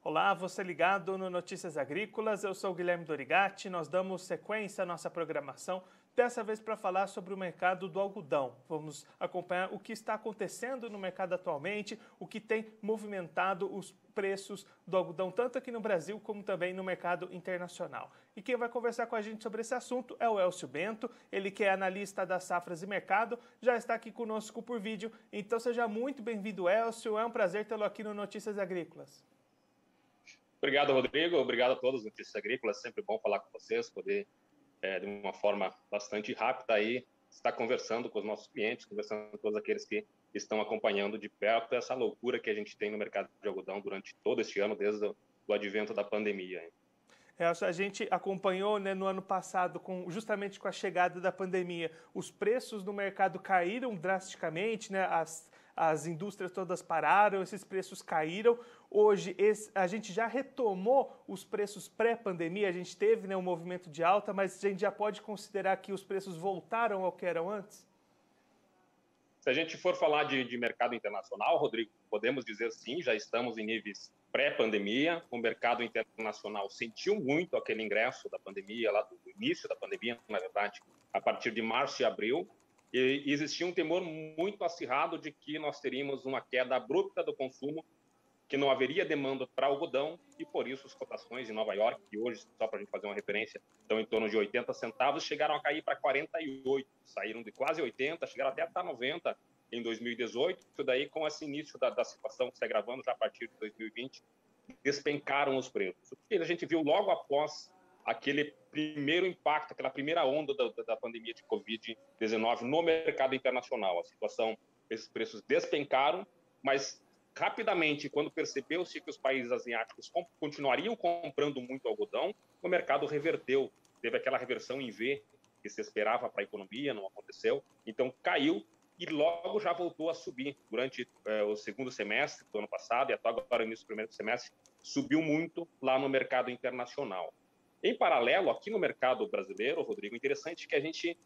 Olá, você ligado no Notícias Agrícolas, eu sou o Guilherme Dorigatti, nós damos sequência à nossa programação, dessa vez para falar sobre o mercado do algodão. Vamos acompanhar o que está acontecendo no mercado atualmente, o que tem movimentado os preços do algodão, tanto aqui no Brasil como também no mercado internacional. E quem vai conversar com a gente sobre esse assunto é o Elcio Bento, ele que é analista das safras e mercado, já está aqui conosco por vídeo, então seja muito bem-vindo, Elcio, é um prazer tê-lo aqui no Notícias Agrícolas. Obrigado, Rodrigo. Obrigado a todos, Notícias Agrícolas. Sempre bom falar com vocês, poder, de uma forma bastante rápida, aí, estar conversando com os nossos clientes, conversando com todos aqueles que estão acompanhando de perto essa loucura que a gente tem no mercado de algodão durante todo este ano, desde o advento da pandemia. A gente acompanhou, né, no ano passado, justamente com a chegada da pandemia, os preços no mercado caíram drasticamente, né, as indústrias todas pararam, esses preços caíram. Hoje a gente já retomou os preços pré-pandemia, a gente teve, né, um movimento de alta, mas a gente já pode considerar que os preços voltaram ao que eram antes? Se a gente for falar de mercado internacional, Rodrigo, podemos dizer sim, já estamos em níveis pré-pandemia. O mercado internacional sentiu muito aquele ingresso da pandemia, lá do início da pandemia, na verdade, a partir de março e abril. E existia um temor muito acirrado de que nós teríamos uma queda abrupta do consumo, que não haveria demanda para algodão e, por isso, as cotações em Nova York, que hoje, só para a gente fazer uma referência, estão em torno de 80 centavos, chegaram a cair para 48, saíram de quase 80, chegaram até a estar 90 em 2018, isso daí com esse início da situação que está gravando já a partir de 2020, despencaram os preços. E a gente viu logo após aquele primeiro impacto, aquela primeira onda da pandemia de Covid-19 no mercado internacional. A situação, esses preços despencaram, mas rapidamente, quando percebeu-se que os países asiáticos continuariam comprando muito algodão, o mercado reverteu, teve aquela reversão em V que se esperava para a economia, não aconteceu, então caiu e logo já voltou a subir durante o segundo semestre do ano passado e até agora, início do primeiro semestre, subiu muito lá no mercado internacional. Em paralelo, aqui no mercado brasileiro, Rodrigo, interessante que a gente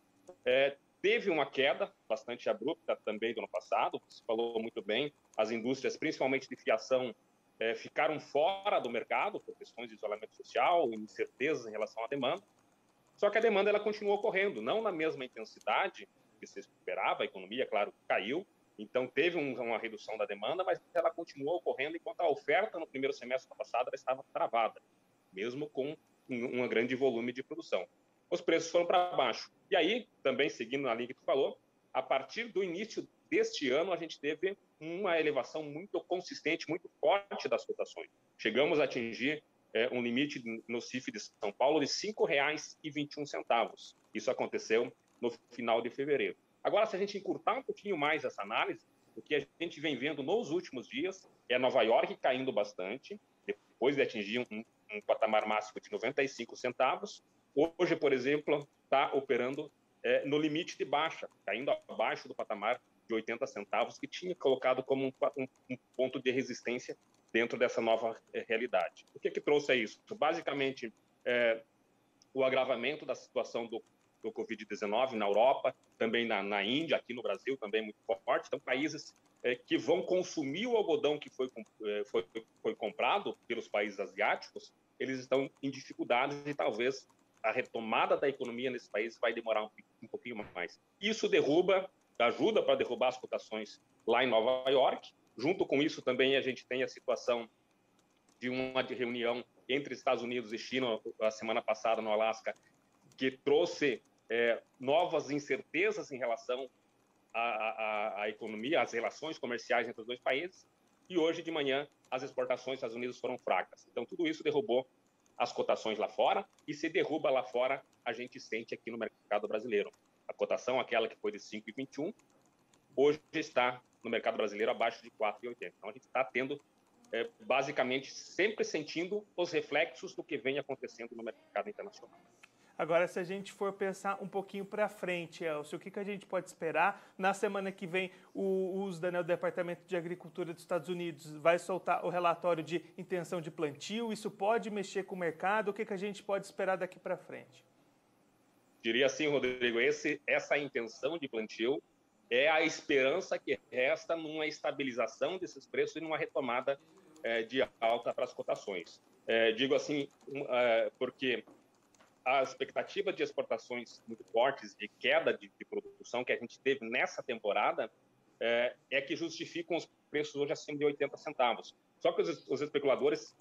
teve uma queda bastante abrupta também do ano passado, você falou muito bem, as indústrias, principalmente de fiação, ficaram fora do mercado por questões de isolamento social, incertezas em relação à demanda, só que a demanda ela continuou ocorrendo, não na mesma intensidade que se esperava, a economia, claro, caiu, então teve uma redução da demanda, mas ela continuou ocorrendo enquanto a oferta no primeiro semestre do passado estava travada, mesmo com um grande volume de produção. Os preços foram para baixo. E aí, também seguindo na linha que tu falou, a partir do início deste ano, a gente teve uma elevação muito consistente, muito forte das cotações. Chegamos a atingir um limite no CIF de São Paulo de R$ 5,21. Isso aconteceu no final de fevereiro. Agora, se a gente encurtar um pouquinho mais essa análise, o que a gente vem vendo nos últimos dias é Nova York caindo bastante, depois de atingir um patamar máximo de 95 centavos. Hoje, por exemplo, está operando no limite de baixa, caindo abaixo do patamar de 80 centavos, que tinha colocado como um ponto de resistência dentro dessa nova realidade. O que trouxe a isso? Basicamente, o agravamento da situação do Covid-19 na Europa, também na Índia, aqui no Brasil, também muito forte. Então, países que vão consumir o algodão que foi comprado pelos países asiáticos, eles estão em dificuldades e talvez a retomada da economia nesse país vai demorar um pouquinho mais. Isso ajuda para derrubar as cotações lá em Nova York. Junto com isso, também a gente tem a situação de uma reunião entre Estados Unidos e China, a semana passada no Alasca, que trouxe novas incertezas em relação à economia, às relações comerciais entre os dois países. E hoje de manhã, as exportações dos Estados Unidos foram fracas. Então, tudo isso derrubou as cotações lá fora, e se derruba lá fora, a gente sente aqui no mercado brasileiro. A cotação, aquela que foi de 5,21, hoje está no mercado brasileiro abaixo de 4,80. Então, a gente está tendo, basicamente, sempre sentindo os reflexos do que vem acontecendo no mercado internacional. Agora, se a gente for pensar um pouquinho para frente, Elcio, o que a gente pode esperar? Na semana que vem, o USDA, né, o Departamento de Agricultura dos Estados Unidos, vai soltar o relatório de intenção de plantio. Isso pode mexer com o mercado? O que a gente pode esperar daqui para frente? Diria assim, Rodrigo, essa intenção de plantio é a esperança que resta numa estabilização desses preços e numa retomada de alta para as cotações. Digo assim, porque a expectativa de exportações muito fortes, de queda de produção que a gente teve nessa temporada, é que justificam os preços hoje acima de 80 centavos. Só que os especuladores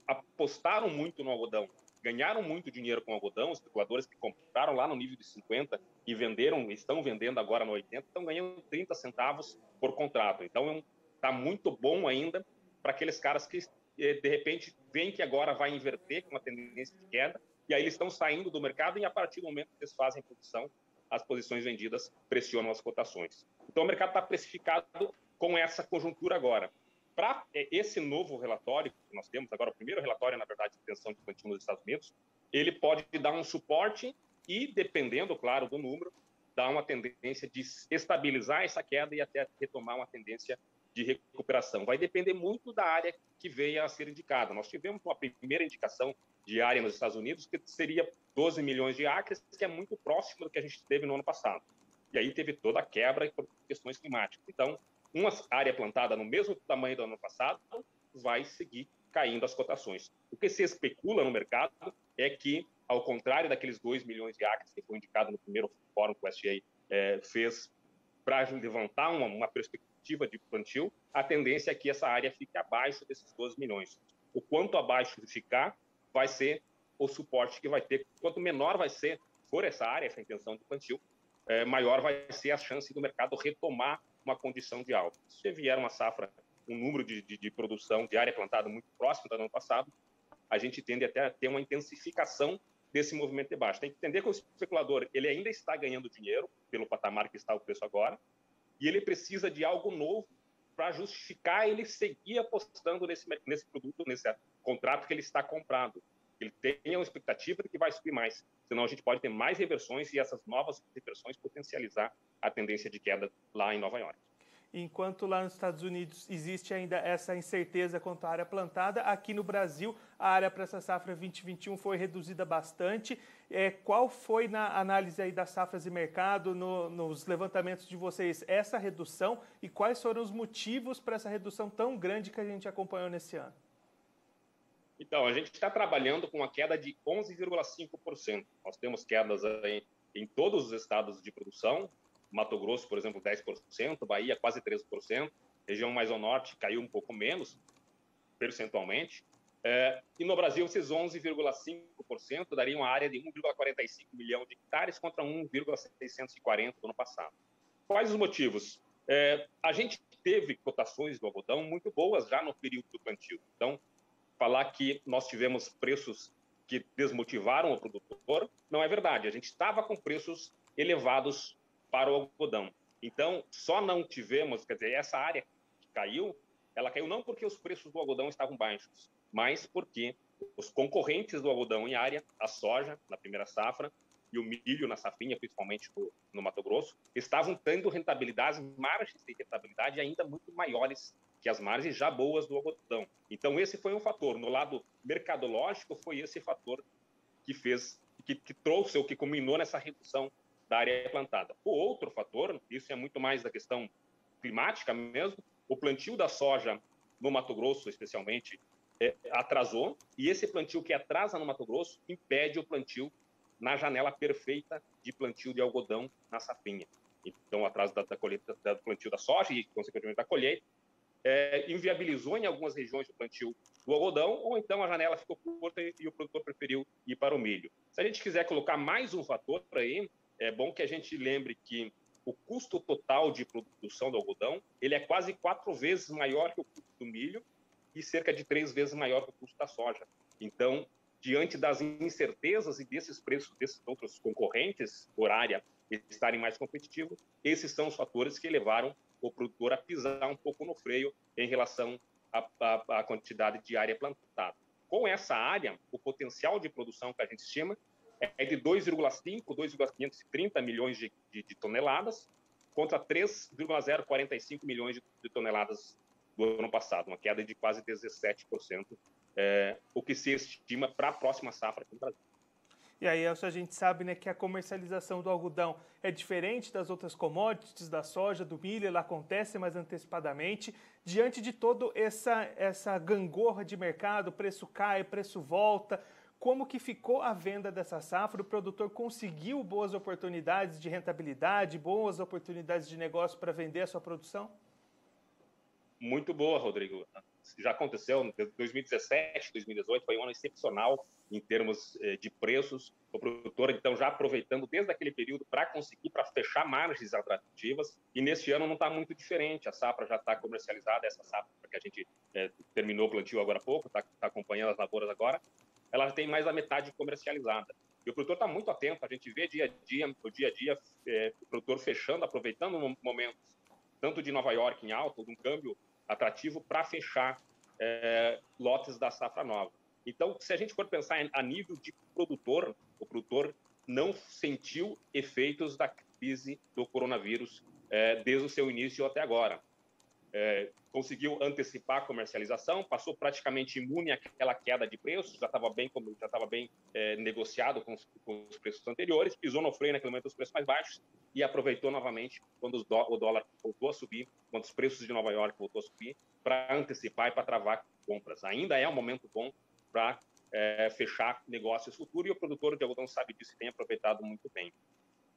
apostaram muito no algodão, ganharam muito dinheiro com o algodão, os especuladores que compraram lá no nível de 50 e venderam, estão vendendo agora no 80, estão ganhando 30 centavos por contrato. Então, está muito bom ainda para aqueles caras que, de repente, veem que agora vai inverter com uma tendência de queda, e aí eles estão saindo do mercado e, a partir do momento que eles fazem posição, as posições vendidas pressionam as cotações. Então, o mercado está precificado com essa conjuntura agora. Para esse novo relatório que nós temos agora, o primeiro relatório, na verdade, de intenção de plantio nos Estados Unidos, ele pode dar um suporte e, dependendo, claro, do número, dar uma tendência de estabilizar essa queda e até retomar uma tendência de recuperação. Vai depender muito da área que veio a ser indicada. Nós tivemos uma primeira indicação de área nos Estados Unidos, que seria 12 milhões de acres, que é muito próximo do que a gente teve no ano passado. E aí teve toda a quebra por questões climáticas. Então, uma área plantada no mesmo tamanho do ano passado vai seguir caindo as cotações. O que se especula no mercado é que, ao contrário daqueles 2 milhões de acres que foi indicado no primeiro fórum que o SGA fez para levantar uma perspectiva de plantio, a tendência é que essa área fique abaixo desses 12 milhões. O quanto abaixo ficar vai ser o suporte que vai ter. Quanto menor for essa área, essa intenção de plantio, maior vai ser a chance do mercado retomar uma condição de alta. Se vier uma safra, um número de produção de área plantada muito próximo do ano passado, a gente tende até a ter uma intensificação desse movimento de baixa. Tem que entender que o especulador ele ainda está ganhando dinheiro pelo patamar que está o preço agora, e ele precisa de algo novo para justificar ele seguir apostando nesse produto, nesse contrato que ele está comprado. Ele tem uma expectativa de que vai subir mais, senão a gente pode ter mais reversões e essas novas reversões potencializar a tendência de queda lá em Nova York. Enquanto lá nos Estados Unidos existe ainda essa incerteza quanto à área plantada, aqui no Brasil a área para essa safra 2021 foi reduzida bastante. Qual foi na análise aí das safras de mercado, nos levantamentos de vocês, essa redução e quais foram os motivos para essa redução tão grande que a gente acompanhou nesse ano? Então, a gente está trabalhando com uma queda de 11,5%. Nós temos quedas aí em todos os estados de produção. Mato Grosso, por exemplo, 10%, Bahia quase 13%, região mais ao norte caiu um pouco menos, percentualmente. E no Brasil, esses 11,5% dariam uma área de 1,45 milhão de hectares contra 1,640 do ano passado. Quais os motivos? A gente teve cotações do algodão muito boas já no período do plantio. Então, falar que nós tivemos preços que desmotivaram o produtor não é verdade. A gente estava com preços elevados para o algodão. Então, só não tivemos, quer dizer, essa área que caiu, ela caiu não porque os preços do algodão estavam baixos, mas porque os concorrentes do algodão em área, a soja na primeira safra e o milho na safrinha, principalmente no Mato Grosso, estavam tendo rentabilidades, margens de rentabilidade ainda muito maiores que as margens já boas do algodão. Então, esse foi um fator. No lado mercadológico, foi esse fator que fez, que trouxe ou que culminou nessa redução da área plantada. O outro fator, isso é muito mais da questão climática mesmo, o plantio da soja no Mato Grosso, especialmente, atrasou, e esse plantio que atrasa no Mato Grosso impede o plantio na janela perfeita de plantio de algodão na safrinha. Então, o atraso da colheita, do plantio da soja e, consequentemente, da colheita, inviabilizou em algumas regiões o plantio do algodão, ou então a janela ficou curta e o produtor preferiu ir para o milho. Se a gente quiser colocar mais um fator aí, é bom que a gente lembre que o custo total de produção do algodão ele é quase 4 vezes maior que o custo do milho e cerca de 3 vezes maior que o custo da soja. Então, diante das incertezas e desses preços desses outros concorrentes por área estarem mais competitivos, esses são os fatores que levaram o produtor a pisar um pouco no freio em relação à quantidade de área plantada. Com essa área, o potencial de produção que a gente estima é de 2,530 milhões de toneladas contra 3,045 milhões de toneladas do ano passado, uma queda de quase 17%, o que se estima para a próxima safra aqui no Brasil. E aí, Elcio, a gente sabe, né, que a comercialização do algodão é diferente das outras commodities, da soja, do milho, ela acontece mais antecipadamente. Diante de toda essa gangorra de mercado, preço cai, preço volta, como que ficou a venda dessa safra? O produtor conseguiu boas oportunidades de rentabilidade, boas oportunidades de negócio para vender a sua produção? Muito boa, Rodrigo. Já aconteceu em 2017, 2018, foi um ano excepcional em termos de preços. O produtor, então, já aproveitando desde aquele período para fechar margens atrativas. E neste ano não está muito diferente. A safra já está comercializada, essa safra que a gente terminou o plantio agora há pouco, está acompanhando as lavouras agora, ela já tem mais da metade comercializada. E o produtor está muito atento, a gente vê o dia a dia, o produtor fechando, aproveitando momentos, tanto de Nova York em alta, de um câmbio atrativo para fechar lotes da safra nova. Então, se a gente for pensar a nível de produtor, o produtor não sentiu efeitos da crise do coronavírus desde o seu início até agora. Conseguiu antecipar a comercialização, passou praticamente imune àquela queda de preços, já estava bem negociado com os preços anteriores, pisou no freio naquele momento os preços mais baixos e aproveitou novamente quando o dólar voltou a subir, quando os preços de Nova York voltou a subir, para antecipar e para travar compras. Ainda é um momento bom para fechar negócios futuros e o produtor de algodão sabe disso e tem aproveitado muito bem.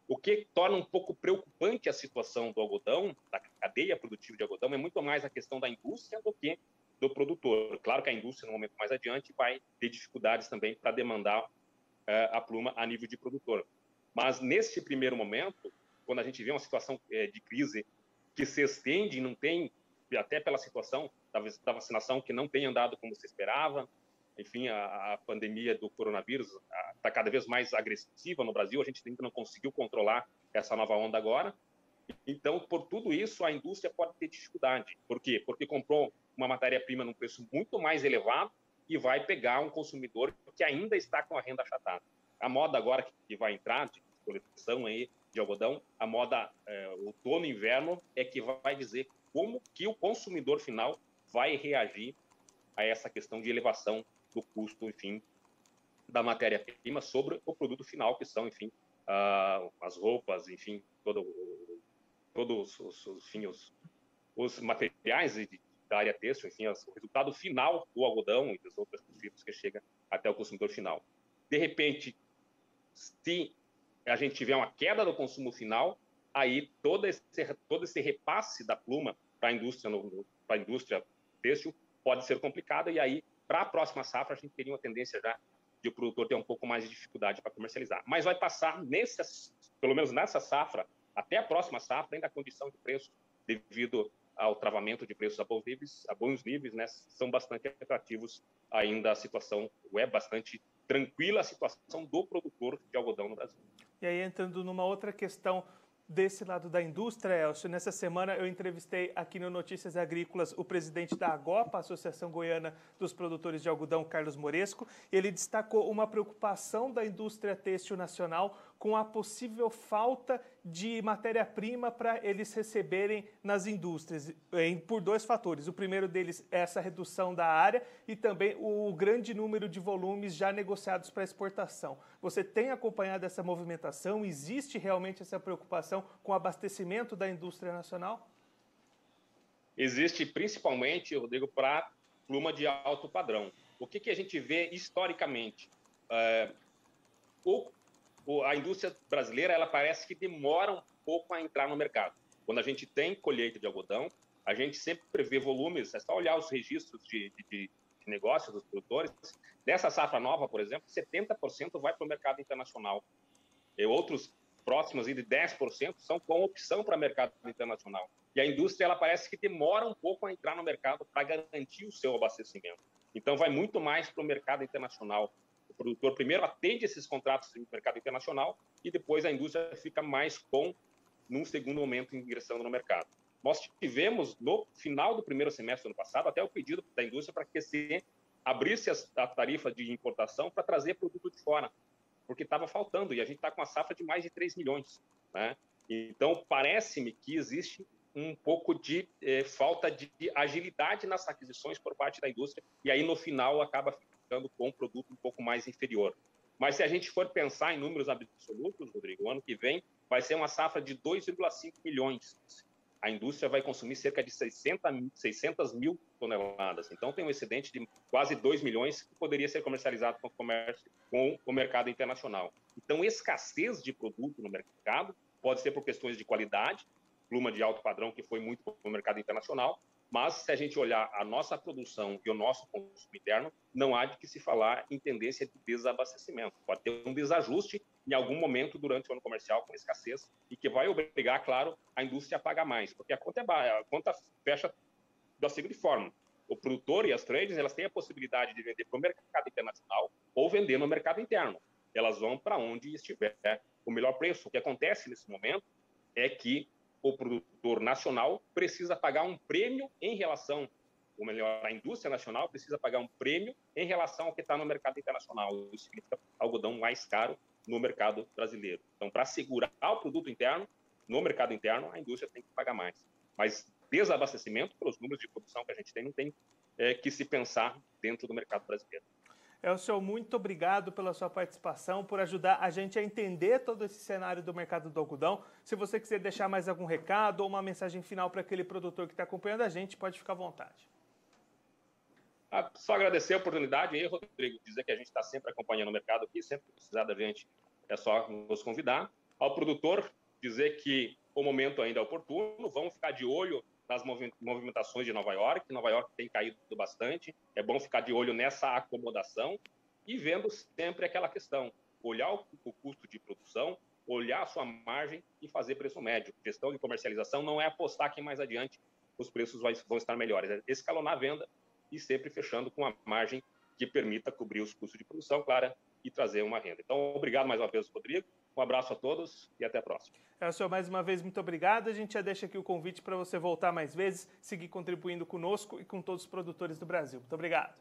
O que torna um pouco preocupante a situação do algodão, da cadeia produtiva de algodão, é muito mais a questão da indústria do que do produtor. Claro que a indústria, no momento mais adiante, vai ter dificuldades também para demandar a pluma a nível de produtor. Mas, neste primeiro momento, quando a gente vê uma situação de crise que se estende e não tem, até pela situação da vacinação, que não tem andado como se esperava, enfim, a pandemia do coronavírus está cada vez mais agressiva no Brasil, a gente ainda não conseguiu controlar essa nova onda agora. Então, por tudo isso, a indústria pode ter dificuldade. Por quê? Porque comprou uma matéria-prima num preço muito mais elevado e vai pegar um consumidor que ainda está com a renda achatada. A moda agora que vai entrar, de coleção aí de algodão, a moda outono e inverno, é que vai dizer como que o consumidor final vai reagir a essa questão de elevação do custo, enfim, da matéria-prima sobre o produto final, que são, enfim, as roupas, enfim, todos os materiais da área têxtil, enfim, o resultado final do algodão e dos outros fibras que chega até o consumidor final. De repente, se a gente tiver uma queda do consumo final, aí todo esse repasse da pluma para a indústria têxtil pode ser complicado, e aí, para a próxima safra, a gente teria uma tendência já de o produtor ter um pouco mais de dificuldade para comercializar. Mas vai passar, pelo menos nessa safra, até a próxima safra, ainda a condição de preço, devido ao travamento de preços a bons níveis, né, são bastante atrativos ainda. A situação é bastante tranquila, a situação do produtor de algodão no Brasil. E aí, entrando numa outra questão desse lado da indústria, Elcio, nessa semana eu entrevistei aqui no Notícias Agrícolas o presidente da AGOPA, Associação Goiana dos Produtores de Algodão, Carlos Moresco. Ele destacou uma preocupação da indústria têxtil nacional com a possível falta de matéria-prima para eles receberem nas indústrias, por dois fatores. O primeiro deles é essa redução da área e também o grande número de volumes já negociados para exportação. Você tem acompanhado essa movimentação? Existe realmente essa preocupação com o abastecimento da indústria nacional? Existe principalmente, Rodrigo, para pluma de alto padrão. O que a gente vê historicamente? A indústria brasileira, ela parece que demora um pouco a entrar no mercado. Quando a gente tem colheita de algodão, a gente sempre prevê volumes, é só olhar os registros de negócios dos produtores. Dessa safra nova, por exemplo, 70% vai para o mercado internacional. E outros próximos de 10% são com opção para o mercado internacional. E a indústria, ela parece que demora um pouco a entrar no mercado para garantir o seu abastecimento. Então, vai muito mais para o mercado internacional. O produtor primeiro atende esses contratos no mercado internacional e depois a indústria fica mais num segundo momento, ingressando no mercado. Nós tivemos, no final do primeiro semestre do ano passado, até o pedido da indústria para que se abrisse a tarifa de importação para trazer produto de fora, porque estava faltando, e a gente está com uma safra de mais de 3 milhões. Né? Então, parece-me que existe um pouco de falta de agilidade nas aquisições por parte da indústria, e aí, no final, acaba ficando com um produto um pouco mais inferior. Mas se a gente for pensar em números absolutos, Rodrigo, o ano que vem vai ser uma safra de 2,5 milhões. A indústria vai consumir cerca de 600 mil toneladas. Então, tem um excedente de quase 2 milhões que poderia ser comercializado com o mercado internacional. Então, escassez de produto no mercado pode ser por questões de qualidade, pluma de alto padrão que foi muito para o mercado internacional, mas se a gente olhar a nossa produção e o nosso consumo interno, não há de que se falar em tendência de desabastecimento. Pode ter um desajuste em algum momento durante o ano comercial com escassez e que vai obrigar, claro, a indústria a pagar mais, porque a conta fecha da seguinte forma: o produtor e as traders, elas têm a possibilidade de vender para o mercado internacional ou vender no mercado interno. Elas vão para onde estiver o melhor preço. O que acontece nesse momento é que o produtor nacional precisa pagar um prêmio em relação, ou melhor, a indústria nacional precisa pagar um prêmio em relação ao que está no mercado internacional. Isso significa algodão mais caro no mercado brasileiro. Então, para segurar o produto interno, no mercado interno, a indústria tem que pagar mais. Mas desabastecimento, pelos números de produção que a gente tem, não tem que se pensar dentro do mercado brasileiro. Elcio, muito obrigado pela sua participação, por ajudar a gente a entender todo esse cenário do mercado do algodão. Se você quiser deixar mais algum recado ou uma mensagem final para aquele produtor que está acompanhando a gente, pode ficar à vontade. Só agradecer a oportunidade aí, Rodrigo, dizer que a gente está sempre acompanhando o mercado aqui, sempre que precisar da gente é só nos convidar. Ao produtor, dizer que o momento ainda é oportuno, vamos ficar de olho nas movimentações de Nova York. Nova York tem caído bastante, é bom ficar de olho nessa acomodação e vendo sempre aquela questão, olhar o custo de produção, olhar a sua margem e fazer preço médio. Gestão de comercialização não é apostar que mais adiante os preços vão estar melhores, é escalonar a venda e sempre fechando com a margem que permita cobrir os custos de produção, claro, e trazer uma renda. Então, obrigado mais uma vez, Rodrigo. Um abraço a todos e até a próxima. Senhor, mais uma vez, muito obrigado. A gente já deixa aqui o convite para você voltar mais vezes, seguir contribuindo conosco e com todos os produtores do Brasil. Muito obrigado.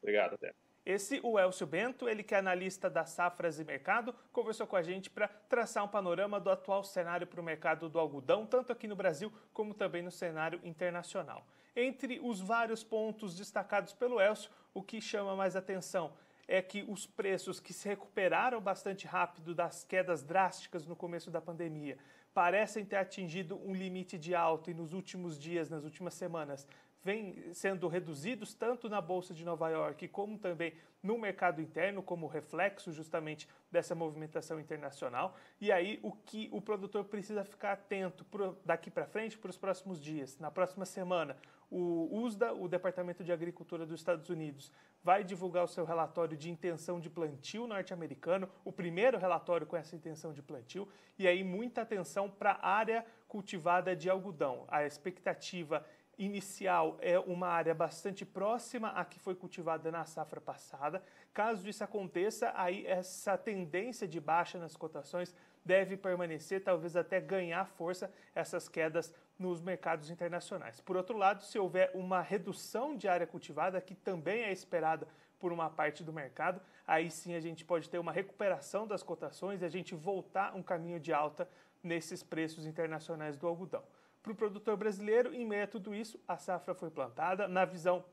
Obrigado, até. Esse, o Elcio Bento, ele que é analista das safras e mercado, conversou com a gente para traçar um panorama do atual cenário para o mercado do algodão, tanto aqui no Brasil como também no cenário internacional. Entre os vários pontos destacados pelo Elcio, o que chama mais atenção é que os preços que se recuperaram bastante rápido das quedas drásticas no começo da pandemia parecem ter atingido um limite de alta e nos últimos dias, nas últimas semanas, vêm sendo reduzidos tanto na Bolsa de Nova York como também no mercado interno, como reflexo justamente dessa movimentação internacional. E aí o que o produtor precisa ficar atento daqui para frente, para os próximos dias. Na próxima semana, o USDA, o Departamento de Agricultura dos Estados Unidos, vai divulgar o seu relatório de intenção de plantio norte-americano, o primeiro relatório com essa intenção de plantio, e aí muita atenção para a área cultivada de algodão. A expectativa inicial é uma área bastante próxima à que foi cultivada na safra passada. Caso isso aconteça, aí essa tendência de baixa nas cotações deve permanecer, talvez até ganhar força essas quedas nos mercados internacionais. Por outro lado, se houver uma redução de área cultivada, que também é esperada por uma parte do mercado, aí sim a gente pode ter uma recuperação das cotações e a gente voltar um caminho de alta nesses preços internacionais do algodão. Para o produtor brasileiro, em meio a tudo isso, a safra foi plantada. Na visão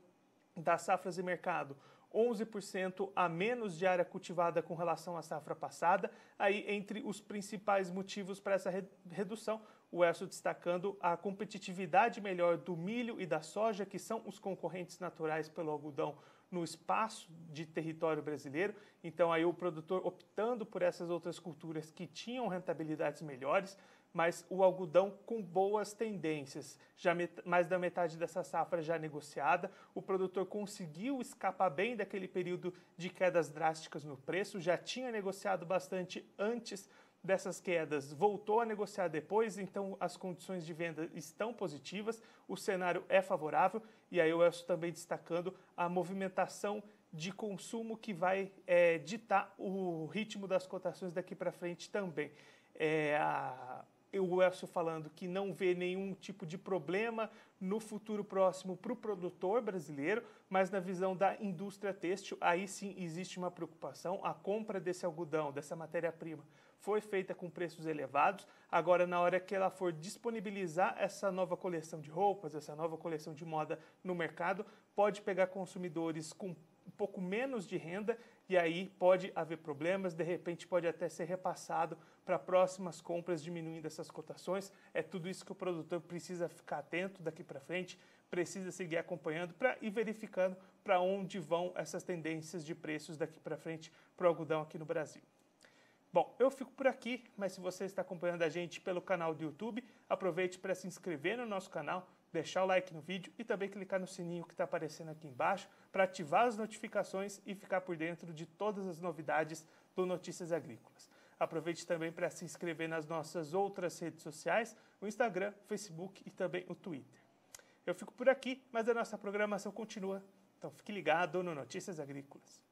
das safras e mercado, 11% a menos de área cultivada com relação à safra passada. Aí, entre os principais motivos para essa redução, o Elcio destacando a competitividade melhor do milho e da soja, que são os concorrentes naturais pelo algodão no espaço de território brasileiro. Então, aí o produtor optando por essas outras culturas que tinham rentabilidades melhores, mas o algodão com boas tendências, já mais da metade dessa safra já negociada, o produtor conseguiu escapar bem daquele período de quedas drásticas no preço, já tinha negociado bastante antes dessas quedas, voltou a negociar depois, então as condições de venda estão positivas, o cenário é favorável, e aí o Elcio também destacando a movimentação de consumo que vai ditar o ritmo das cotações daqui para frente também. O Elcio falando que não vê nenhum tipo de problema no futuro próximo para o produtor brasileiro, mas na visão da indústria têxtil, aí sim existe uma preocupação. A compra desse algodão, dessa matéria-prima, foi feita com preços elevados. Agora, na hora que ela for disponibilizar essa nova coleção de roupas, essa nova coleção de moda no mercado, pode pegar consumidores com um pouco menos de renda e aí pode haver problemas, de repente pode até ser repassado para próximas compras, diminuindo essas cotações. É tudo isso que o produtor precisa ficar atento daqui para frente, precisa seguir acompanhando para ir verificando para onde vão essas tendências de preços daqui para frente para o algodão aqui no Brasil. Bom, eu fico por aqui, mas se você está acompanhando a gente pelo canal do YouTube, aproveite para se inscrever no nosso canal, deixar o like no vídeo e também clicar no sininho que está aparecendo aqui embaixo para ativar as notificações e ficar por dentro de todas as novidades do Notícias Agrícolas. Aproveite também para se inscrever nas nossas outras redes sociais, o Instagram, Facebook e também o Twitter. Eu fico por aqui, mas a nossa programação continua, então fique ligado no Notícias Agrícolas.